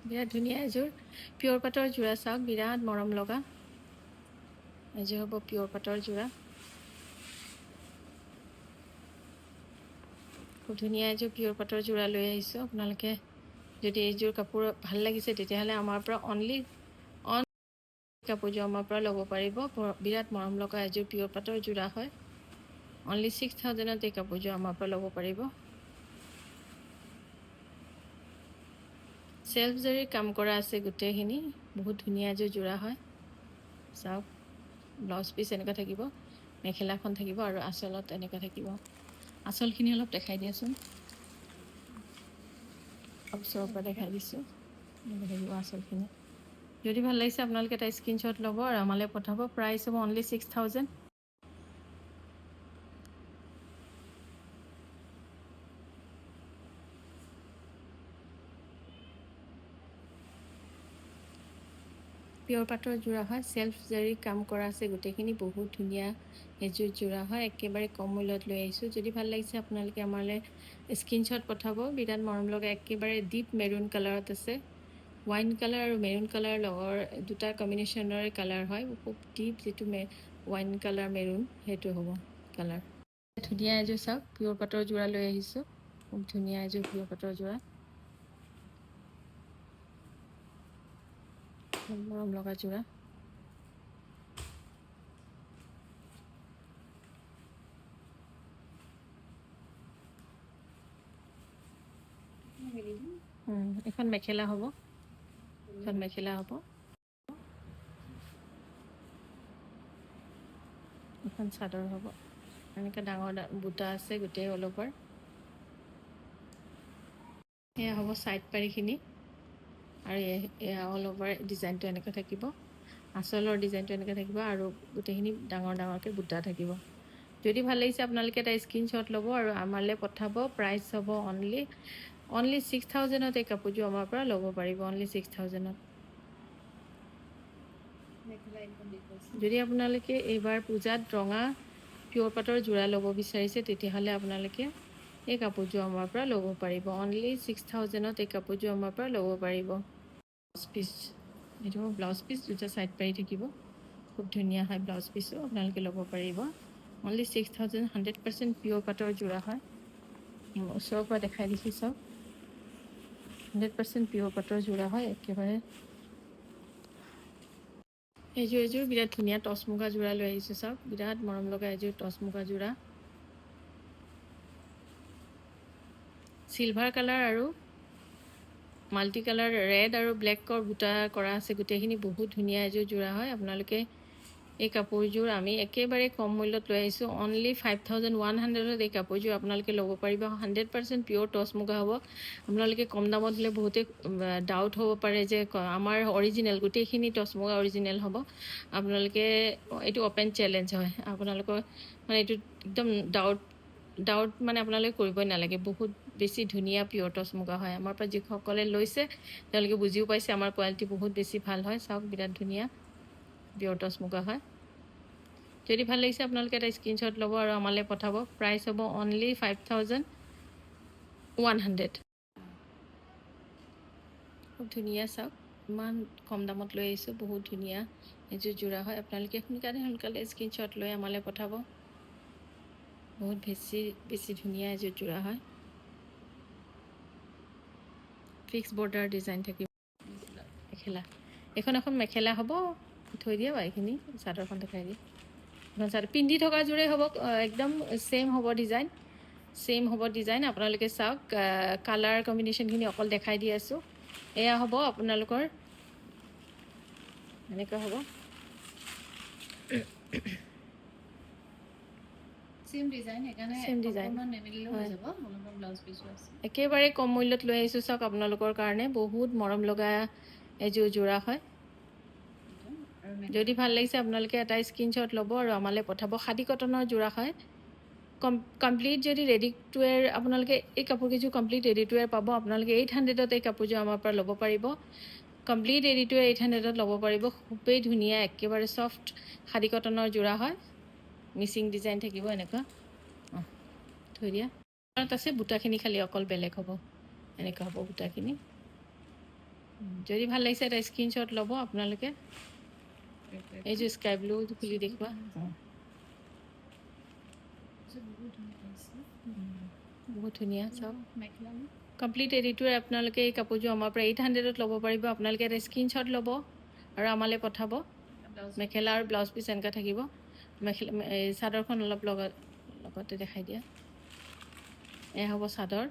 বিৰাট ধুনীয়া এযোৰ পিয়ৰ পাটৰ যোৰা চাওক, বিৰাট মৰম লগা এযোৰ হ'ব পিয়ৰ পাটৰ যোৰা। খুব ধুনীয়া এযোৰ পিয়ৰ পাটৰ যোৰা লৈ আহিছোঁ। আপোনালোকে যদি এইযোৰ কাপোৰ ভাল লাগিছে তেতিয়াহ'লে আমাৰ পৰা কাপোৰযোৰ আমাৰ পৰা ল'ব পাৰিব। বিৰাট মৰম লগা এযোৰ পিয়ৰ পাটৰ যোৰা হয়। অনলি 6000ত এই কাপোৰযোৰ আমাৰ পৰা ল'ব পাৰিব। সেলফ জৰিৰ কাম কৰা আছে গোটেইখিনি। বহুত ধুনীয়া এযোৰ যোৰা হয় চাওক। ব্লাউজ পিচ এনেকুৱা থাকিব, মেখেলাখন থাকিব আৰু আঁচলত এনেকুৱা থাকিব। আঁচলখিনি অলপ দেখাই দিয়াচোন, ওচৰৰ পৰা দেখাই দিছোঁ। এনেকৈ থাকিব আঁচলখিনি। যদি ভাল লাগিছে আপোনালোকে এটা স্ক্ৰীনশ্বট ল'ব আৰু আমালৈ পঠাব। প্ৰাইচ হ'ব অনলি 6000। পিয়ৰ পাটৰ যোৰা হয়, সেলফ জাৰি কাম কৰা আছে গোটেইখিনি। বহুত ধুনীয়া এযোৰ যোৰা হয়, একেবাৰে কম মূল্যত লৈ আহিছোঁ। যদি ভাল লাগিছে আপোনালোকে আমালৈ স্ক্ৰীনশ্বট পঠাব। বিৰাট মৰম লগা একেবাৰে ডিপ মেৰুন কালাৰত আছে। ৱাইন কালাৰ আৰু মেৰুন কালাৰ লগৰ দুটা কম্বিনেশ্যনৰে কালাৰ হয়। খুব ডিপ যিটো ৱাইন কালাৰ মেৰুন, সেইটো হ'ব কালাৰ। ধুনীয়া এযোৰ চাওক, পিয়ৰ পাটৰ যোৰা লৈ আহিছোঁ। খুব ধুনীয়া এযোৰ পিয়ৰ পাটৰ যোৰা, মৰম লগা যোৰা। এখন মেখেলা হ'ব, এখন মেখেলা হ'ব, এখন চাদৰ হ'ব। এনেকৈ ডাঙৰ বুটা আছে গোটেই অল অভাৰ। এয়া হ'ব ছাইড পাৰিখিনি আৰু এয়া অল অভাৰ ডিজাইনটো এনেকৈ থাকিব। আঁচলৰ ডিজাইনটো এনেকৈ থাকিব আৰু গোটেইখিনি ডাঙৰ ডাঙৰকৈ বুটা থাকিব। যদি ভাল লাগিছে আপোনালোকে এটা স্ক্ৰীনশ্বট ল'ব আৰু আমালৈ পঠাব। প্ৰাইচ হ'ব অনলি 6000ত এই কাপোৰযোৰ আমাৰ পৰা ল'ব পাৰিব। অনলি 6000ত। যদি আপোনালোকে এইবাৰ পূজাত ৰঙা পিয়ৰ পাটৰ যোৰা ল'ব বিচাৰিছে তেতিয়াহ'লে আপোনালোকে এই কাপোৰযোৰ আমাৰ পৰা ল'ব পাৰিব। অনলি 6000ত এই কাপোৰযোৰ আমাৰ পৰা ল'ব পাৰিব। ব্লাউজ পিচ, এইটো ব্লাউজ পিচ দুটা ছাইড পাৰি থাকিব। খুব ধুনীয়া হয় ব্লাউজ পিচো, আপোনালোকে ল'ব পাৰিব। অনলি 6000, 100% পিয়ৰ পাটৰ যোৰা হয়। ওচৰৰ পৰা দেখাই দিছোঁ চাওক, 100% পিয়ৰ পাটৰ যোৰা হয় একেবাৰে। এযোৰ বিৰাট ধুনীয়া টচ মুগা যোৰা লৈ আহিছোঁ চাওক, বিৰাট মৰম লগা এযোৰ টচ মুগা যোৰা। চিলভাৰ কালাৰ আৰু মাল্টি কালাৰ ৰেড আৰু ব্লেকৰ বুটা কৰা আছে গোটেইখিনি। বহুত ধুনীয়া এযোৰ যোৰা হয়। আপোনালোকে এই কাপোৰযোৰ আমি একেবাৰে কম মূল্যত লৈ আহিছোঁ। অনলি 5100ত এই কাপোৰযোৰ আপোনালোকে ল'ব পাৰিব। 100% পিয়ৰ টচ মুগা হ'ব। আপোনালোকে কম দামত হ'লে বহুতে ডাউট হ'ব পাৰে যে আমাৰ অৰিজিনেল, গোটেইখিনি টচ মুগা অৰিজিনেল হ'ব। আপোনালোকে এইটো অপেন চেলেঞ্জ হয়, আপোনালোকৰ মানে এইটো একদম ডাউট মানে আপোনালোকে কৰিবই নালাগে। বহুত বেছি ধুনীয়া পিয়ৰ টচ মুগা হয়। আমাৰ পৰা যিসকলে লৈছে তেওঁলোকে বুজিও পাইছে আমাৰ কোৱালিটি বহুত বেছি ভাল হয়। চাওক বিৰাট ধুনীয়া পিয়ৰ টচ মুগা হয়। যদি ভাল লাগিছে আপোনালোকে এটা স্ক্ৰীনশ্বট ল'ব আৰু আমালৈ পঠাব। প্ৰাইচ হ'ব অনলি 5100। খুব ধুনীয়া চাওক, ইমান কম দামত লৈ আহিছোঁ। বহুত ধুনীয়া এযোৰ যোৰা হয়। আপোনালোকে সোনকালে স্ক্ৰীনশ্বট লৈ আমালৈ পঠাব। বহুত বেছি ধুনীয়া এযোৰ যোৰা হয়। ফিক্স বৰ্ডাৰ ডিজাইন থাকিব। মেখেলা, এখন মেখেলা হ'ব। থৈ দিয়া বা এইখিনি চাদৰখন দেখাই দিয়ে। এখন চাদৰ পিন্ধি থকা যোৰেই হ'ব, একদম ছেইম হ'ব ডিজাইন। আপোনালোকে চাওক, কালাৰ কম্বিনেশ্যনখিনি অকল দেখাই দি আছোঁ। এয়া হ'ব আপোনালোকৰ, এনেকুৱা হ'ব। একেবাৰে কম মূল্যত লৈ আহিছোঁ চাওক আপোনালোকৰ কাৰণে। বহুত মৰম লগা এযোৰ যোৰা হয়। যদি ভাল লাগিছে আপোনালোকে এটা স্ক্ৰীনশ্বট ল'ব আৰু আমালৈ পঠাব। খাদী কটনৰ যোৰা হয়। কমপ্লিট যদি ৰেডি টু ৱেৰ, আপোনালোকে এই কাপোৰকেইযোৰ কমপ্লিট ৰেডি টু ৱেৰ পাব। আপোনালোকে 800ত এই কাপোৰযোৰ আমাৰ পৰা ল'ব পাৰিব। কমপ্লিট ৰেডি টু ৱেৰ 800ত ল'ব পাৰিব। খুবেই ধুনীয়া একেবাৰে ছফ্ট খাদী কটনৰ যোৰা হয়। মিচিং ডিজাইন থাকিব এনেকুৱা। থৈ দিয়া তাত আছে। বুটাখিনি খালি অকল বেলেগ হ'ব, এনেকুৱা হ'ব বুটাখিনি। যদি ভাল লাগিছে এটা স্ক্ৰীনশ্বট ল'ব আপোনালোকে এইযোৰ স্কাই ব্লু খুলি দেখুৱা বহুত ধুনীয়া চাওক কমপ্লিট এডিটোৱে আপোনালোকে এই কাপোৰযোৰ আমাৰ পৰা 800ত ল'ব পাৰিব আপোনালোকে এটা স্ক্ৰীনশ্বট ল'ব আৰু আমালৈ পঠাব মেখেলা আৰু ব্লাউজ পিচ এনেকুৱা থাকিব মেখেলা এই চাদৰখন অলপ লগতে দেখাই দিয়া এয়া হ'ব চাদৰ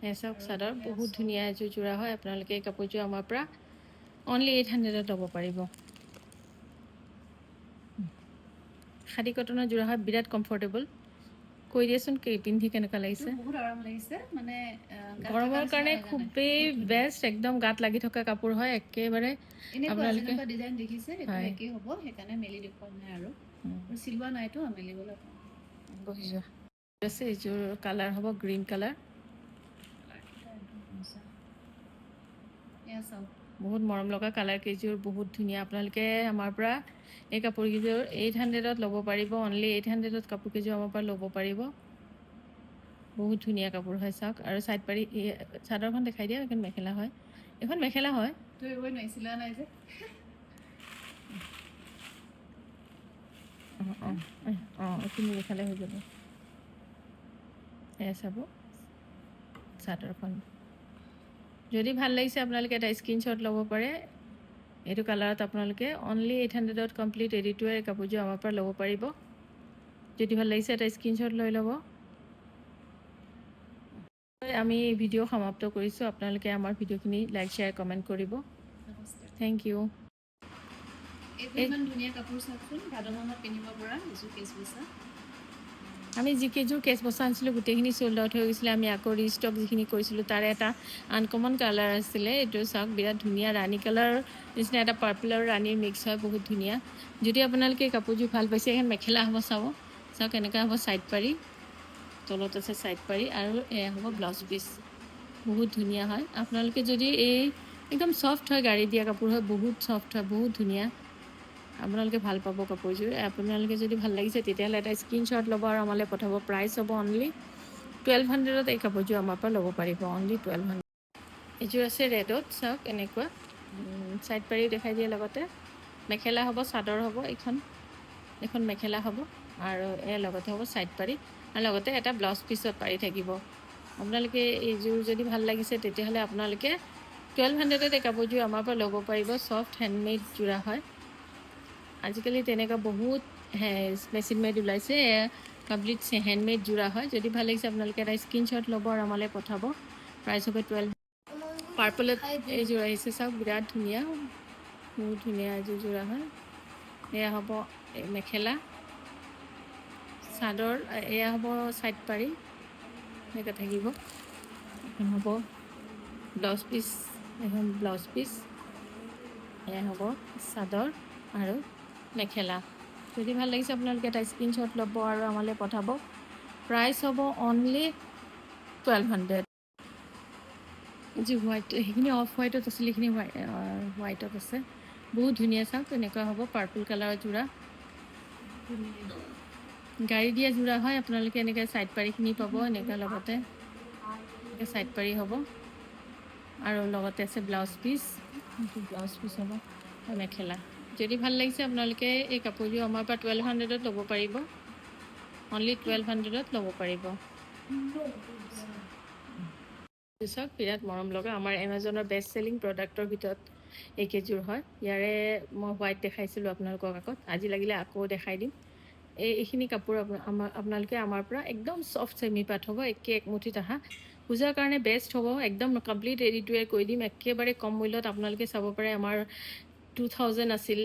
এয়া চাওক চাদৰ বহুত ধুনীয়া এযোৰ যোৰা হয় আপোনালোকে এই কাপোৰযোৰ আমাৰ পৰা অনলি 800ত ল'ব পাৰিব খাদী কটনৰ যোৰা হয় বিৰাট কমফৰ্টেবল কৈ দিয়াচোন পিন্ধি কেনেকুৱা লাগিছে বহুত আৰাম লাগিছে মানে গৰমৰ কাৰণে খুবেই বেষ্ট একদম গাত লাগি থকা কাপোৰ হয় একেবাৰে আপোনালোকে ডিজাইন দেখিছে এটা একেই হ'ব সেইকাৰণে মেলি দেখুৱা নাই আৰু চিলোৱা নাইতো মেলিবলৈ বহি যোৱা আছে এইযোৰ কালাৰ হ'ব গ্ৰীণ কালাৰ বহুত মৰম লগা কালাৰ কেইযোৰ বহুত ধুনীয়া আপোনালোকে আমাৰ পৰা এই কাপোৰকেইযোৰ 800ত ল'ব পাৰিব অনলি 800ত কাপোৰ কেইযোৰ আমাৰ পৰা ল'ব পাৰিব বহুত ধুনীয়া কাপোৰ হয় চাওক আৰু চাইড পাৰি চাদৰখন দেখাই দিয়া এখন মেখেলা হয় এখন মেখেলা হয় এইখিনি মেখেলা হৈ যাব এয়া চাব চাদৰখন যদি ভাল লাগিছে আপোনালোকে এটা স্ক্ৰীনশ্বট ল'ব পাৰে এইটো কালাৰত আপোনালোকে অনলি 800ত কমপ্লিট এডিটোৱে কাপোৰযোৰ আমাৰ পৰা ল'ব পাৰিব যদি ভাল লাগিছে এটা স্ক্ৰীনশ্বট লৈ ল'ব আমি ভিডিঅ' সমাপ্ত কৰিছোঁ আপোনালোকে আমাৰ ভিডিঅ'খিনি লাইক শ্বেয়াৰ কমেণ্ট কৰিব থেংক ইউ আমি যিকেইযোৰ কেচ বচা আনিছিলোঁ গোটেইখিনি চ'ল্ড আউট হৈ গৈছিলে আমি আকৌ ৰিষ্টক যিখিনি কৰিছিলোঁ তাৰে এটা আনকমন কালাৰ আছিলে এইটো চাওক বিৰাট ধুনীয়া ৰাণী কালাৰ নিচিনা এটা পাৰ্পল আৰু ৰাণীৰ মিক্স হয় বহুত ধুনীয়া যদি আপোনালোকে এই কাপোৰযোৰ ভাল পাইছে এখন মেখেলা হ'ব চাওক এনেকুৱা হ'ব ছাইড পাৰি তলত আছে ছাইড পাৰি আৰু এয়া হ'ব ব্লাউজ পিচ বহুত ধুনীয়া হয় আপোনালোকে যদি এই একদম চফ্ট হয় গাড়ী দিয়া কাপোৰ হয় বহুত চফ্ট হয় বহুত ধুনীয়া আপোনালোকে ভাল পাব কাপোৰযোৰ আপোনালোকে যদি ভাল লাগিছে তেতিয়াহ'লে এটা স্ক্ৰীনশ্বট ল'ব আৰু আমালৈ পঠাব প্ৰাইচ হ'ব অনলি 1200ত এই কাপোৰযোৰ আমাৰ পৰা ল'ব পাৰিব অনলি 1200 এইযোৰ আছে ৰেডত চাওক এনেকুৱা ছাইড পাৰিও দেখাই দিয়ে লগতে মেখেলা হ'ব চাদৰ হ'ব এইখন মেখেলা হ'ব আৰু ইয়াৰ লগতে হ'ব ছাইড পাৰি আৰু লগতে এটা ব্লাউজ পিছত পাৰি থাকিব আপোনালোকে এইযোৰ যদি ভাল লাগিছে তেতিয়াহ'লে আপোনালোকে 1200ত এই কাপোৰযোৰ আমাৰ পৰা ল'ব পাৰিব চফ্ট হেণ্ডমেড যোৰা হয় আজিকালি তেনেকুৱা বহুত মেচিন মেড ওলাইছে কমপ্লিট হেণ্ডমেড যোৰা হয় যদি ভাল লাগিছে আপোনালোকে এটা স্ক্ৰীনশ্বট ল'ব আৰু আমালৈ পঠাব প্ৰাইচ হ'ব 12 পাৰ্পলত এইযোৰ আহিছে চাওক বিৰাট ধুনীয়া বহুত ধুনীয়া এযোৰ যোৰা হয় এয়া হ'ব মেখেলা চাদৰ এয়া হ'ব ছাইড পাৰি এনেকৈ থাকিব এখন হ'ব ব্লাউজ পিচ এখন ব্লাউজ পিচ এয়া হ'ব চাদৰ আৰু মেখেলা যদি ভাল লাগিছে আপোনালোকে এটা স্ক্ৰীনশ্বট ল'ব আৰু আমালৈ পঠাব প্ৰাইচ হ'ব অনলি 1200 যি হোৱাইট সেইখিনি অফ হোৱাইটত আছিলে সেইখিনি হোৱাইটত আছে বহুত ধুনীয়া চাওক এনেকুৱা হ'ব পাৰ্পল কালাৰৰ যোৰা গাড়ী দিয়া যোৰা হয় আপোনালোকে এনেকৈ ছাইড পাৰিখিনি পাব এনেকুৱা লগতে এনেকৈ ছাইড পাৰি হ'ব আৰু লগতে আছে ব্লাউজ পিচ হ'ব মেখেলা যদি ভাল লাগিছে আপোনালোকে এই কাপোৰযোৰ আমাৰ পৰা 1200ত ল'ব পাৰিব অনলি 1200ত ল'ব পাৰিব চাওক বিৰাট মৰম লগা আমাৰ এমাজনৰ বেষ্ট চেলিং প্ৰডাক্টৰ ভিতৰত এইকেইযোৰ হয় ইয়াৰে মই হোৱাইট দেখাইছিলোঁ আপোনালোকক আগত আজি লাগিলে আকৌ দেখাই দিম এইখিনি কাপোৰ আপোনালোকে আমাৰ পৰা একদম চফ্ট চেমি পাট হ'ব একমুঠিত আহা পূজাৰ কাৰণে বেষ্ট হ'ব একদম কমপ্লিট ৰেডি কৈ দিম একেবাৰে কম মূল্যত আপোনালোকে চাব পাৰে আমাৰ 2000 আছিল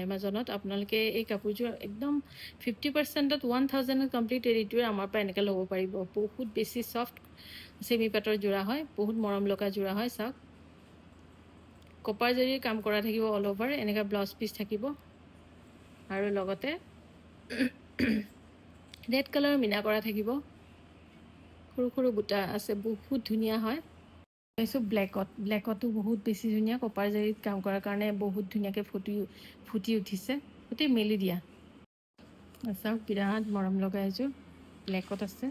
এমাজনত আপোনালোকে এই কাপোৰযোৰ একদম 50%ত 1000ত কমপ্লিট ৰেডিটোৱে আমাৰ পৰা এনেকৈ ল'ব পাৰিব বহুত বেছি চফ্ট চেমি পাটৰ যোৰা হয় বহুত মৰম লগা যোৰা হয় চাওক কপাৰ জৰিৰ কাম কৰা থাকিব অল অভাৰ এনেকুৱা ব্লাউজ পিচ থাকিব আৰু লগতে ৰেড কালাৰ মিনা কৰা থাকিব সৰু সৰু বুটা আছে বহুত ধুনীয়া হয় এইটো ব্লেকতো বহুত বেছি ধুনীয়া কপাৰ জৰিত কাম কৰাৰ কাৰণে বহুত ধুনীয়াকৈ ফুটি উঠিছে গোটেই মেলি দিয়া চাওক বিৰাট মৰম লগা এযোৰ ব্লেকত আছে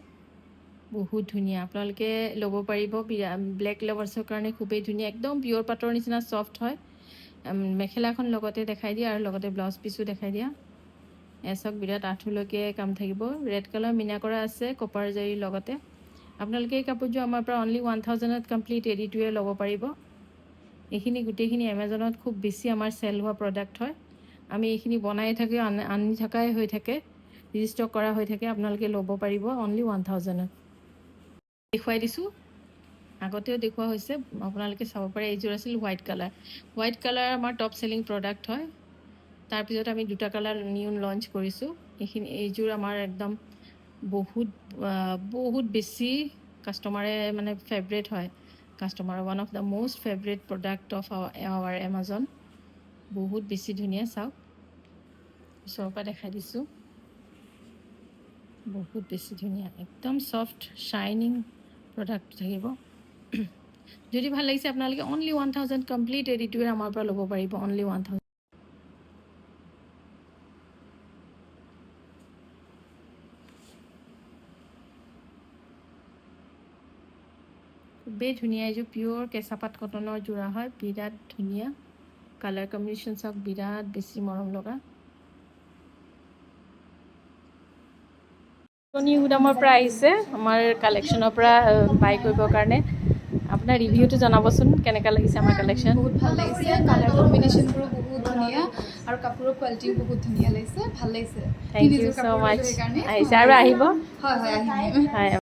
বহুত ধুনীয়া আপোনালোকে ল'ব পাৰিব ব্লেক লাভাৰ্ছৰ কাৰণে খুবেই ধুনীয়া একদম পিয়'ৰ পাটৰ নিচিনা ছফ্ট হয় মেখেলাখন লগতে দেখাই দিয়া আৰু লগতে ব্লাউজ পিচো দেখাই দিয়া চাওক বিৰাট আঁঠুলৈকে কাম থাকিব ৰেড কালাৰ মিনা কৰা আছে কপাৰ জাৰিৰ লগতে আপোনালোকে এই কাপোৰযোৰ আমাৰ পৰা অনলি 1000ত কমপ্লিট ৰেডি-টু-ৱেৰ ল'ব পাৰিব এইখিনি গোটেইখিনি এমাজনত খুব বেছি আমাৰ চেল হোৱা প্ৰডাক্ট হয় আমি এইখিনি বনাই থাকি আনি থকাই হৈ থাকে ৰিষ্টক কৰা হৈ থাকে আপোনালোকে ল'ব পাৰিব অনলি 1000ত দেখুৱাই দিছোঁ আগতেও দেখুওৱা হৈছে আপোনালোকে চাব পাৰে এইযোৰ আছিল হোৱাইট কালাৰ আমাৰ টপ চেলিং প্ৰডাক্ট হয় তাৰপিছত আমি দুটা কালাৰ নিউ লঞ্চ কৰিছোঁ এইযোৰ আমাৰ একদম বহুত বেছি কাষ্টমাৰে মানে ফেভৰেট হয় customer one of the most favourite product of our Amazon বহুত বেছি ধুনীয়া চাওক ওচৰৰ পৰা দেখাই দিছোঁ বহুত বেছি ধুনীয়া একদম ছফ্ট শ্বাইনিং প্ৰডাক্ট থাকিব যদি ভাল লাগিছে আপোনালোকে অনলি 1000 কমপ্লিট ৰেডি-টু-ৱেৰ আমাৰ পৰা ল'ব পাৰিব অনলি 1000 খুবেই ধুনীয়া এইযোৰ পিয়'ৰ কেঁচাপাত কটনৰ যোৰা হয় বিৰাট ধুনীয়া কালাৰ কম্বিনেশ্যন চাওক বিৰাট বেছি মৰম লগা নিউ দামৰ পৰা আহিছে আমাৰ কালেকশ্যনৰ পৰা বাই কৰিবৰ কাৰণে আপোনাৰ ৰিভিউটো জনাবচোন কেনেকুৱা লাগিছে আমাৰ কালেকশ্যন বহুত ভাল লাগিছে কালাৰ কম্বিনেশ্যনবোৰো বহুত ধুনীয়া আৰু কাপোৰৰ কোৱালিটিও বহুত ধুনীয়া লাগিছে ভাল লাগিছে থেংক ইউ ছ' মাছ আহিছে আৰু আহিব হয় আহিম হয়